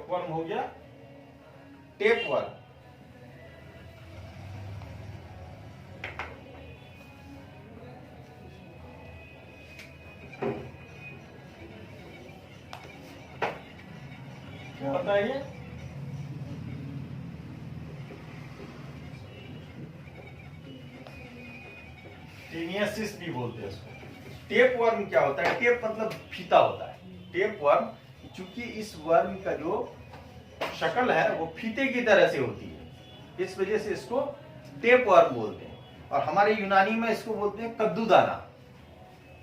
Worm हो गया tape worm. क्या होता है ये? टीनियासिस भी बोलते हैं इसको। टेप वर्म क्या होता है? टेप मतलब फीता होता है। टेप वर्म, चूंकि इस वर्म का जो शक्ल है वो फीते की तरह से होती है, इस वजह से इसको टेप वर्म बोलते हैं। और हमारे यूनानी में इसको बोलते हैं कद्दूदाना।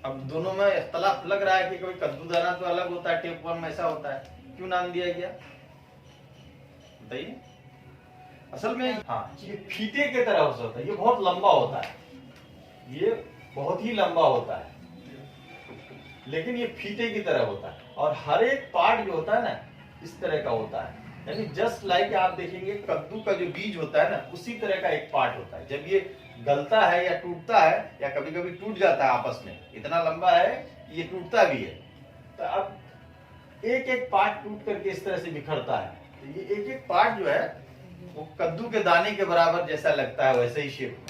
अब दोनों में इख्तलाफ लग रहा है कि कोई कद्दूदाना तो अलग होता है, टेप वर्म ऐसा होता है, क्यों नाम दिया गया बताइए? असल में हाँ, ये फीते की तरह होता है, ये बहुत लंबा होता है, ये बहुत ही लंबा होता है, लेकिन ये फीते की तरह होता है। और हर एक पार्ट जो होता है ना इस तरह का होता है, यानी जस्ट लाइक आप देखेंगे कद्दू का जो बीज होता है ना उसी तरह का एक पार्ट होता है। जब ये गलता है या टूटता है या कभी कभी टूट जाता है आपस में, इतना लंबा है ये टूटता भी है, तो अब एक एक पार्ट टूट करके इस तरह से बिखरता है। तो ये एक एक पार्ट जो है वो कद्दू के दाने के बराबर जैसा लगता है, वैसे ही शेप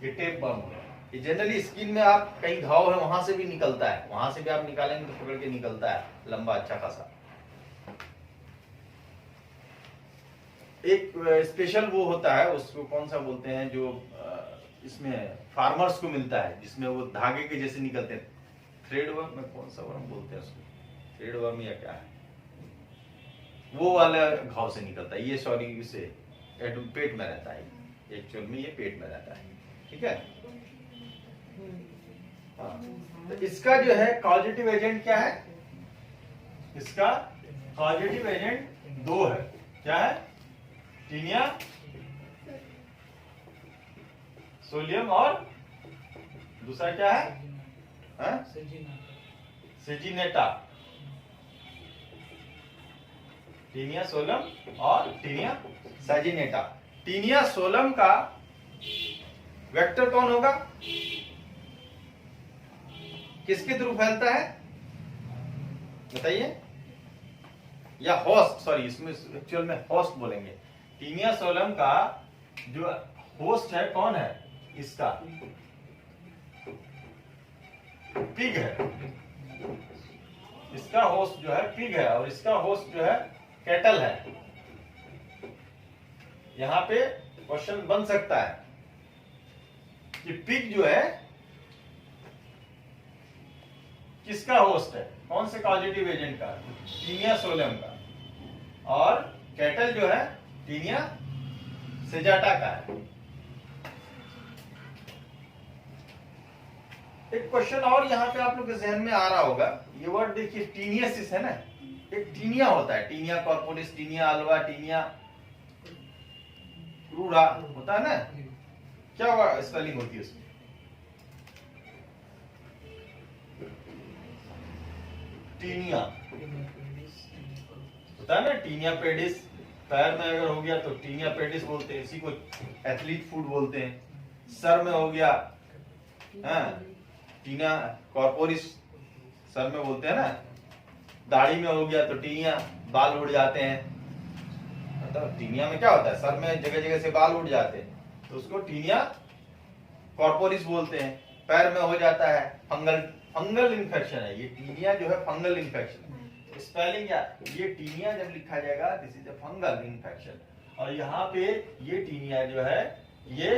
ये टेप वर्म है। ये जनरली स्किन में आप कहीं घाव है वहां से भी निकलता है, वहां से भी आप निकालेंगे तो पकड़ के निकलता है, लंबा अच्छा खासा। एक स्पेशल वो होता है, उसको कौन सा बोलते हैं, जो इसमें फार्मर्स को मिलता है, जिसमें वो धागे के जैसे निकलते हैं, थ्रेड वर्म में कौन सा वर्म बोलते हैं उसको, थ्रेड वर्म या क्या है, वो वाला घाव से निकलता है। ये सॉरी इसे पेट में रहता है, एक्चुअल में ये पेट में रहता है, ठीक है। हाँ, तो इसका जो है कॉजेटिव एजेंट क्या है? इसका कॉजेटिव एजेंट दो है, क्या है? टीनिया सोलियम और दूसरा क्या है? सेजिनेटा। टीनिया सोलम और टीनिया सेजिनेटा। टीनिया सोलम का वेक्टर कौन होगा? किसके थ्रू फैलता है बताइए? या होस्ट, सॉरी इसमें एक्चुअल में होस्ट बोलेंगे। टीनिया सोलम का जो होस्ट है कौन है? इसका पिग है, इसका होस्ट जो है पिग है और इसका होस्ट जो है कैटल है। यहां पे क्वेश्चन बन सकता है कि पिग जो है किसका होस्ट है, कौन से कॉजेटिव एजेंट का? टीनिया सोलम का। और कैटल जो है टीनिया सेजाटा का है। एक क्वेश्चन और यहां पे आप लोग के जहन में आ रहा होगा, ये वर्ड देखिए टीनियसिस है ना, एक टीनिया होता है, tinea corporis, tinea alba, tinea cruris होता है ना, क्या स्पेलिंग होती है उसमें? टीनिया होता है ना, टीनिया पेडिस, पैर में अगर हो गया तो टीनिया पेडिस बोलते हैं, इसी को एथलीट फूड बोलते हैं। सर में हो गया टीनिया कॉर्पोरिस, सर में बोलते हैं ना। दाढ़ी में हो गया तो टीनिया, बाल उड़ जाते हैं, मतलब टीनिया में क्या होता है, सर में जगह जगह से बाल उड़ जाते हैं तो उसको टीनिया कॉर्पोरिस बोलते हैं। पैर में हो जाता है फंगल इन्फेक्शन है, ये टीनिया जो है फंगल इन्फेक्शन है। स्पेलिंग क्या, ये टीनिया जब लिखा जाएगा this is a fungal infection, और यहाँ पे ये टीनिया जो है ये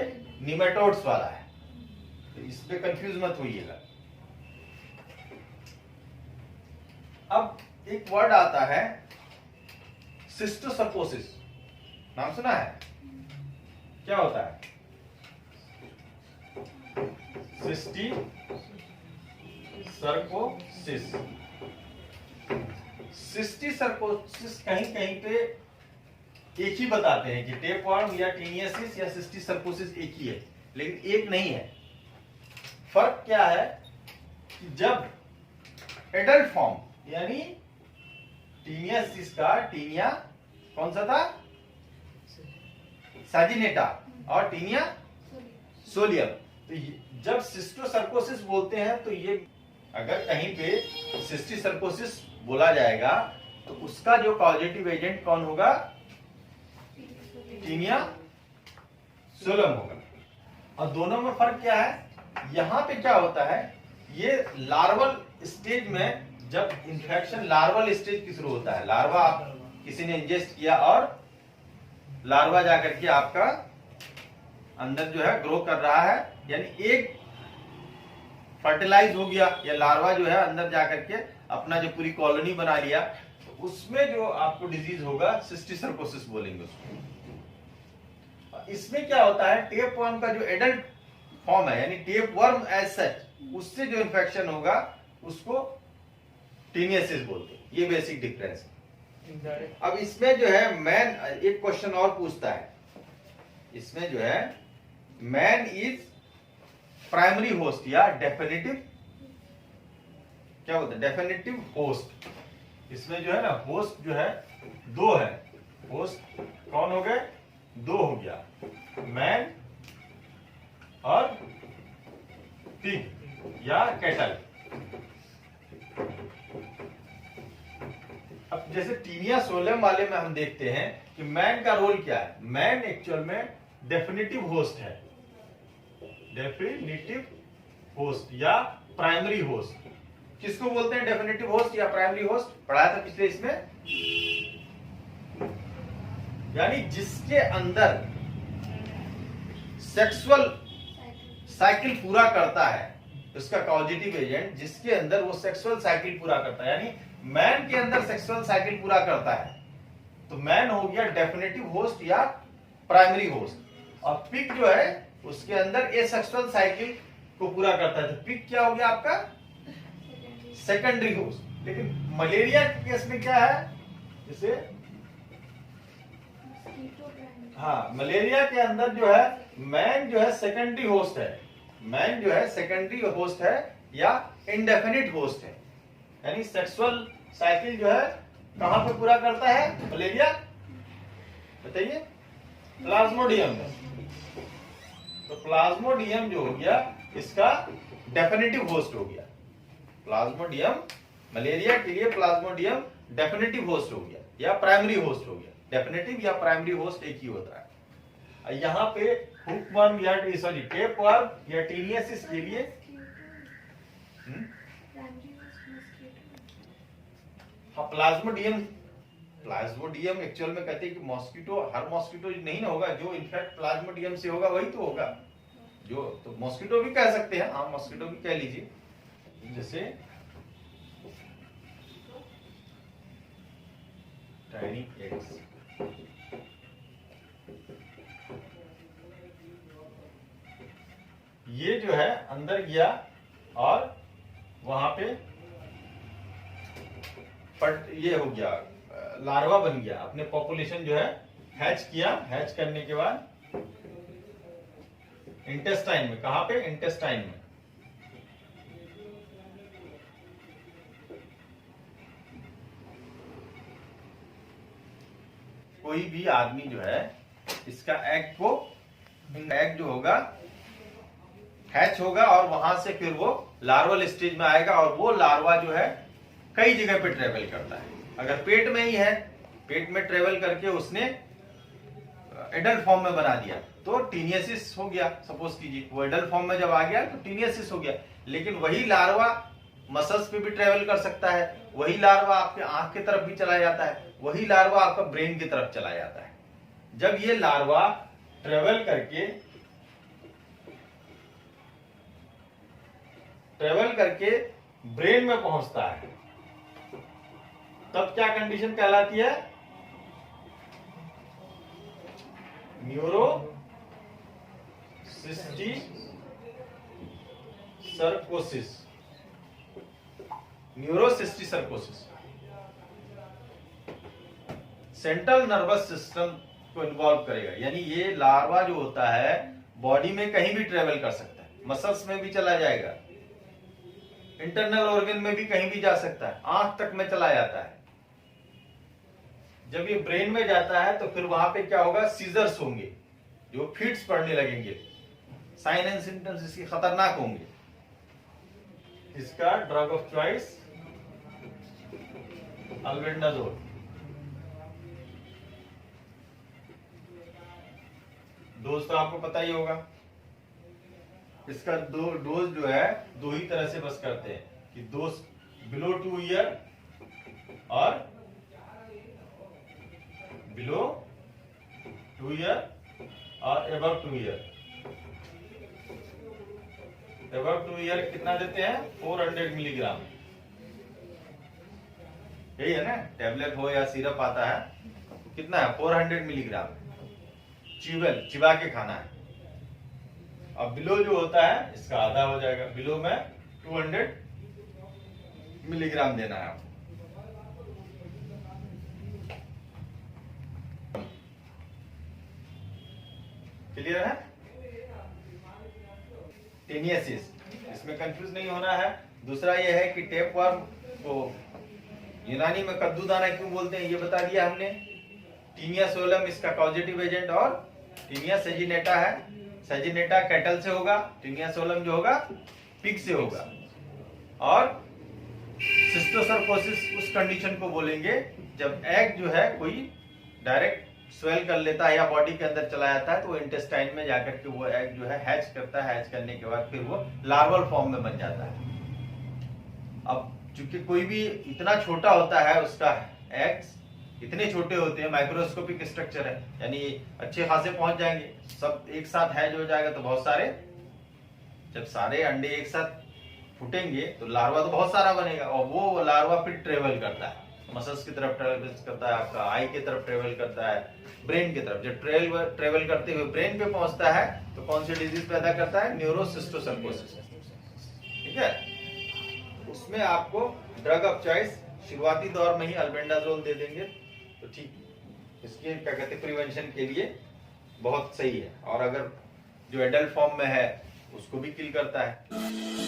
निमेटोड्स वाला है, तो इस पे कंफ्यूज मत होइएगा। अब एक वर्ड आता है सिस्टोसर्कोसिस, नाम सुना है? क्या होता है? सिस्टी सर्कोसिस। सिस्टी सर्कोसिस कहीं कहीं पे एक ही बताते हैं कि टेप वर्म या टीनियसिस या सिस्टी सर्कोसिस एक ही है, लेकिन एक नहीं है। फर्क क्या है कि जब एडल्ट फॉर्म यानी टीनियसिस का टीनिया कौन सा था? सेजिनेटा और टीनिया सोलियम। तो जब सिस्टोसर्कोसिस बोलते हैं तो ये अगर कहीं पे सिस्टी सर्कोसिस बोला जाएगा तो उसका जो कॉजेटिव एजेंट कौन होगा? टीनिया सोलम होगा। और दोनों में फर्क क्या है? यहां पे क्या होता है, ये लार्वल स्टेज में, जब इन्फेक्शन लार्वल स्टेज की शुरू होता है, लार्वा आप किसी ने इंजेस्ट किया और लार्वा जाकर के आपका अंदर जो है ग्रो कर रहा है, यानी एक फर्टिलाइज हो गया, या लार्वा जो है अंदर जाकर के अपना जो पूरी कॉलोनी बना लिया, तो उसमें जो आपको डिजीज होगा सिस्टिसर्कोसिस बोलेंगे उसको। इसमें क्या होता है, टेप वर्म का जो एडल्ट फॉर्म है, यानी टेप वर्म एज सच, उससे जो इन्फेक्शन होगा उसको टीनियसिस बोलते हैं। ये बेसिक डिफरेंस है। अब इसमें जो है मैन एक क्वेश्चन और पूछता है, इसमें जो है मैन इज प्राइमरी होस्ट या डेफिनेटिव, क्या बोलते हैं, डेफिनेटिव होस्ट। इसमें जो है ना होस्ट जो है दो है, होस्ट कौन हो गए? दो हो गया, मैन और पिग या कैटल। अब जैसे टीनिया सोलम वाले में हम देखते हैं कि मैन का रोल क्या है। मैन एक्चुअल में डेफिनेटिव होस्ट है, डेफिनेटिव होस्ट या प्राइमरी होस्ट। किसको बोलते हैं डेफिनेटिव होस्ट या प्राइमरी होस्ट? पढ़ाया था पिछले इसमें, यानी जिसके अंदर सेक्सुअल साइकिल पूरा करता है, उसका कॉजेटिव एजेंट जिसके अंदर वो सेक्सुअल साइकिल पूरा करता है, यानी मैन के अंदर सेक्सुअल साइकिल पूरा करता है, तो मैन हो गया डेफिनेटिव होस्ट या प्राइमरी होस्ट। और पिग जो है उसके अंदर एसेक्सुअल साइकिल को पूरा करता है, तो पिग क्या हो गया आपका? Secondary host. लेकिन मलेरिया के केस में क्या है, जैसे हाँ, मलेरिया के अंदर जो है मैन जो है सेकेंडरी होस्ट है, मैन जो है सेकेंडरी होस्ट है या इंडेफिनिट होस्ट है, यानी सेक्सुअल साइकिल जो है कहां पे पूरा करता है मलेरिया? बताइए, प्लाज्मोडियम में। तो प्लाज्मोडियम जो हो गया इसका डेफिनेटिव होस्ट हो गया। प्लाज्मोडियम मलेरिया के लिए प्लाज्मोडियम डेफिनेटिव होस्ट हो गया या प्राइमरी होस्ट हो गया। डेफिनेटिव या प्राइमरी होस्ट एक ही होता है। यहाँ पे हुकवर्म या सॉरी टेपवर्म या टीनियसिस के लिए हाँ प्लाज्मोडियम, प्लाज्मोडियम एक्चुअल में कहते हैं कि मॉस्किटो, हर मॉस्किटो नहीं ना होगा, जो इनफेक्ट प्लाज्मोडियम से होगा वही तो होगा। जो तो मॉस्किटो भी कह सकते हैं, हाँ मॉस्किटो भी कह लीजिए। जैसे टाइनी एग्स, ये जो है अंदर गया और वहां पे ये हो गया, लार्वा बन गया, अपने पॉपुलेशन जो है हैच किया। हैच करने के बाद इंटेस्टाइन में, कहां पे? इंटेस्टाइन में। कोई भी आदमी जो है इसका एग को, एग जो होगा हैच होगा और वहां से फिर वो लार्वल स्टेज में आएगा और वो लार्वा जो है कई जगह पे ट्रेवल करता है। अगर पेट में ही है, पेट में ट्रेवल करके उसने एडल्ट फॉर्म में बना दिया तो टीनियसिस हो गया। सपोज कीजिए वो एडल्ट फॉर्म में जब आ गया तो टीनियसिस हो गया। लेकिन वही लार्वा मसल्स पे भी ट्रेवल कर सकता है, वही लार्वा आपके आंख की तरफ भी चला जाता है, वही लार्वा आपका ब्रेन की तरफ चला जाता है। जब ये लार्वा ट्रेवल करके ब्रेन में पहुंचता है तब क्या कंडीशन कहलाती है? न्यूरोसिस्टिसर्कोसिस। न्यूरोसिस्टिसर्कोसिस सेंट्रल नर्वस सिस्टम को इन्वॉल्व करेगा, यानी ये लार्वा जो होता है बॉडी में कहीं भी ट्रेवल कर सकता है, मसल्स में भी चला जाएगा, इंटरनल ऑर्गन में भी कहीं भी जा सकता है, आंख तक में चला जाता है। जब ये ब्रेन में जाता है तो फिर वहां पे क्या होगा? सीजर्स होंगे, जो फिट्स पड़ने लगेंगे, साइन एंड सिम्टम्स इसके खतरनाक होंगे। इसका drug of choice albendazole. Dose तो आपको पता ही होगा। इसका डोज जो है दो ही तरह से बस करते हैं कि डोज बिलो 2 ईयर और बिलो 2 ईयर और एबव 2 ईयर। एबव 2 ईयर कितना देते हैं? 400 मिलीग्राम। यही है ना, टेबलेट हो या सिरप आता है तो कितना है? 400 मिलीग्राम चिबा के खाना है। अब बिलो जो होता है इसका आधा हो जाएगा, बिलो में 200 मिलीग्राम देना है आपको। क्लियर है? टेनियसिस, इसमें कंफ्यूज नहीं होना है। दूसरा यह है कि टेपवर्म को यूनानी में कद्दू दाना क्यों बोलते हैं ये बता दिया हमने। टीनिया सोलम इसका कॉजेटिव एजेंट और टीनिया सेजिनेटा है। सेजिनेटा कैटल से होगा, टीनिया सोलम जो होगा पिग से होगा। और सिस्टोसर्कोसिस उस कंडीशन को बोलेंगे जब एग जो है कोई डायरेक्ट स्वेल कर लेता है या बॉडी के अंदर चला जाता है तो वो इंटेस्टाइन में जाकर के वो एग जो है हैच करता है। हैच करने के बाद फिर वो लार्वल फॉर्म में बन जाता है। अब चूंकि कोई भी इतना छोटा होता है, उसका एग्स इतने छोटे होते हैं, माइक्रोस्कोपिक स्ट्रक्चर है, यानी अच्छे खासे पहुंच जाएंगे। सब एक साथ हैच हो जाएगा तो बहुत सारे, जब सारे अंडे एक साथ फूटेंगे तो लार्वा तो बहुत सारा बनेगा और वो लार्वा फिर ट्रेवल करता है, मसल्स की तरफ ट्रेवल करता है, आपका आई की तरफ ट्रेवल करता है, ब्रेन की तरफ। जब ट्रेवल करते हुए ब्रेन पे पहुंचता है तो कौन सी डिजीज पैदा करता है? न्यूरोसिस्टोसर्कोसिस। ठीक है, उसमें आपको ड्रग ऑफ चॉइस शुरुआती दौर में ही अल्बेंडाजोल दे देंगे तो ठीक, इसके क्या कहते हैं प्रिवेंशन के लिए बहुत सही है। और अगर जो एडल्ट फॉर्म में है उसको भी किल करता है।